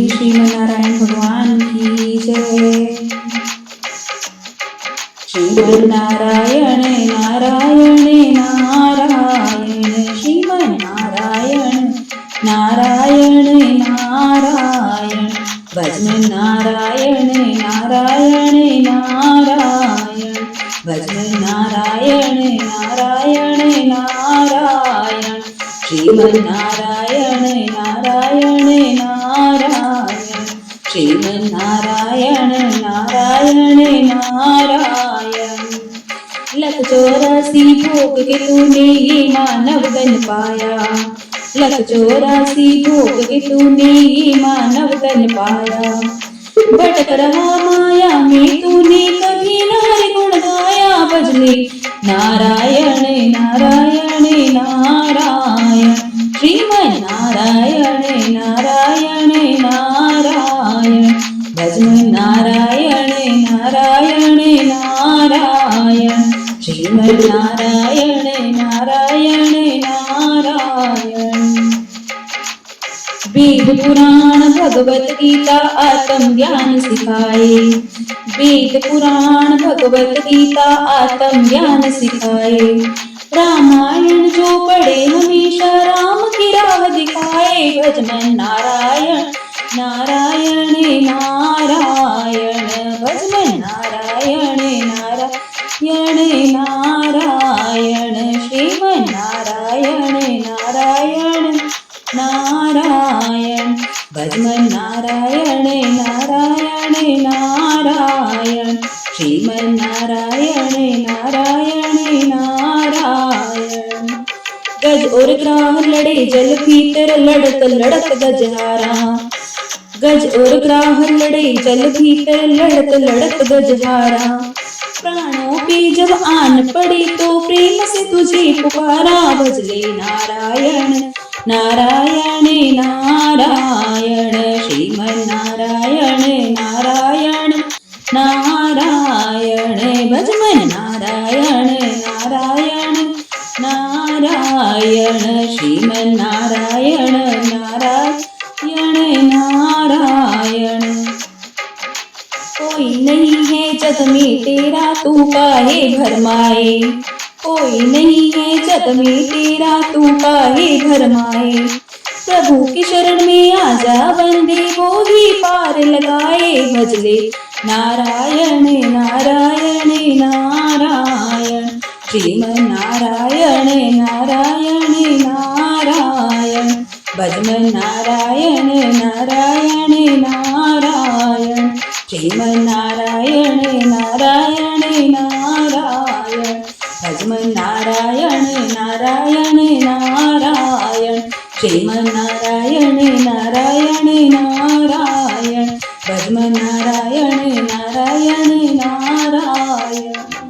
श्री श्रीमन्नारायण भगवान की जय। श्रीमन्नारायण नारायण नारायण श्रीमन्नारायण नारायण नारायण भजन नारायण नारायण नारायण भजन नारायण नारायण नारायण श्रीमन्नारायण नारायण नारायण श्रीमन्नारायण नारायण नारायण। लख 84 भोग के तूने ये मानव तन पाया, लख 84 भोग के तूने ये मानव तन पाया। भटक रहा माया में तूने कभी नारी गुण गाया, भजले नारायण नारायण नारायण श्रीमन्नारायण नारायण नारायण भजन नारायण नारायण नारायण श्रीमन्नारायण नारायण नारायण। वेद पुराण भगवत गीता आत्म ज्ञान सिखाए, वेद पुराण भगवत गीता आत्म ज्ञान सिखाए। रामायण जो पढ़े हमेशा राम की राह दिखाए, भजन नारायण नारायण नारायण भजन नारायण नारायण नारायण श्रीमन्नारायण नारायण नारायण भजन नारायण नारायण नारायण श्रीमन्नारायण नारायण नारायण। गज और ग्राह लड़े जल भीतर लड़त लड़त गजहारा, गज और ग्राह लड़े जल भीतर लड़त लड़त गजहारा। प्राणों पे जब आन पड़ी तो प्रेम से तुझे पुकारा, भजले नारायण नारायण नारायण श्रीमन्नारायण नारायण नारायण भजन नारायण नारायण नारायण श्रीमन्नारायण नारायण नारायण। कोई नहीं है जग में तेरा तू काहे भरमाए, कोई नहीं है जग में तेरा तू काहे भरमाए। प्रभु की शरण में आजा बंदे वो ही पार लगाए, भजले नारायण नारायण नारायण श्रीमन्नारायण नारायण नारायण भजन नारायण नारायण नारायण श्रीमन्नारायण नारायण नारायण भजन नारायण नारायण नारायण श्रीमन्नारायण नारायण नारायण भजन नारायण नारायण नारायण।